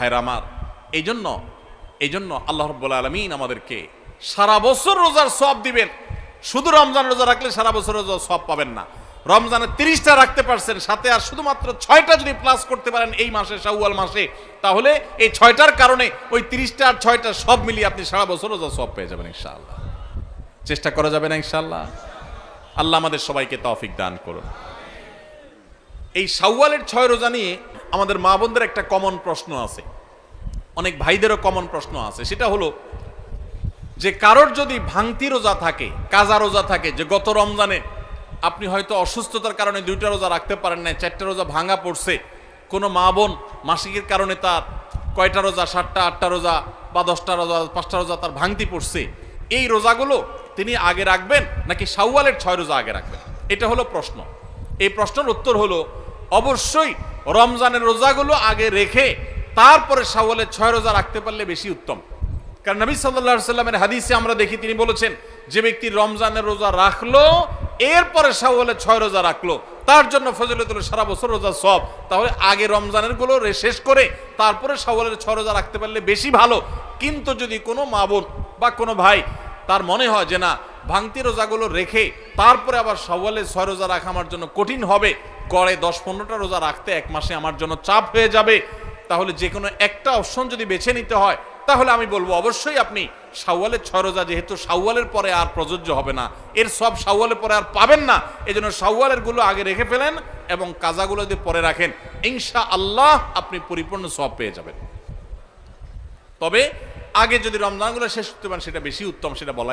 ভাইরা আমার, এই জন্য আল্লাহ রাব্বুল আলামিন আমাদেরকে সারা বছর রোজার সওয়াব দিবেন। শুধু রমজান রোজা রাখলে সারা বছর রোজার সওয়াব পাবেন না। রমজানে 30টা রাখতে পারছেন, সাথে আর শুধুমাত্র 6টা যদি প্লাস করতে পারেন এই মাসে, শাওয়াল মাসে, তাহলে এই 6টার কারণে ওই 30টা আর 6টা সব মিলিয়ে আপনি সারা বছর রোজার সওয়াব পেয়ে যাবেন ইনশাআল্লাহ। চেষ্টা করা যাবে না ইনশাআল্লাহ? আল্লাহ আমাদের সবাইকে তৌফিক দান করুন। এই শাওয়ালের 6 রোজা নিয়ে আমাদের মা বোনদের একটা কমন প্রশ্ন আছে, অনেক ভাইদেরও কমন প্রশ্ন আছে। সেটা হলো যে কারোর যদি ভাঙতি রোজা থাকে, কাজা রোজা থাকে, যে গত রমজানে আপনি হয়তো অসুস্থতার কারণে 2টা রোজা রাখতে পারেন না, 4টা রোজা ভাঙা পড়ছে, কোনো মা বোন মাসিকের কারণে তার কয়টা রোজা, 7টা 8টা রোজা বা 10টা রোজা 5টা রোজা তার ভাঙতি পড়ছে, এই রোজাগুলো তিনি আগে রাখবেন নাকি শাওয়ালের 6 রোজা আগে রাখবেন? এটা হলো প্রশ্ন। এই প্রশ্নের উত্তর হলো অবশ্যই রমজানের রোজাগুলো আগে রেখে তারপরে শাওয়ালের 6 রোজা রাখতে পারলে বেশি উত্তম। কারণ নবী সাল্লাল্লাহু আলাইহি সাল্লামের হাদিসে আমরা দেখি তিনি বলেছেন, যে ব্যক্তি রমজানের রোজা রাখলো এরপরে শাওয়ালের 6 রোজা রাখলো, তার জন্য ফজিলত হলো সারা বছর রোজা সওয়াব। তাহলে আগে রমজানের গুলো শেষ করে তারপরে শাওয়ালের 6 রোজা রাখতে পারলে বেশি ভালো। কিন্তু যদি কোনো মা বোন বা কোনো ভাই তার মনে হয় যে না, ভাঙতি রোজাগুলো রেখে তারপরে আবার শাওয়ালের 6 রোজা রাখা আমার জন্য কঠিন হবে, গড়ে 10-15টা রোজা রাখতে এক মাসে আমার জন্য চাপ হয়ে যাবে, তাহলে যে কোনো একটা অপশন যদি বেছে নিতে হয়, তাহলে আমি বলবো অবশ্যই আপনি শাওয়ালের 6 রোজা, যেহেতু শাওয়ালের পরে আর প্রযোজ্য হবে না, এর সব শাওয়ালের পরে আর পাবেন না, এই জন্য শাওয়ালের গুলো আগে রেখে ফেলেন এবং কাজাগুলো যদি পরে রাখেন, ইনশাআল্লাহ আপনি পরিপূর্ণ সওয়াব পেয়ে যাবেন। তবে আগে যদি রমজানগুলো শেষ করতে পারেন সেটা বেশি উত্তম, সেটা বলাই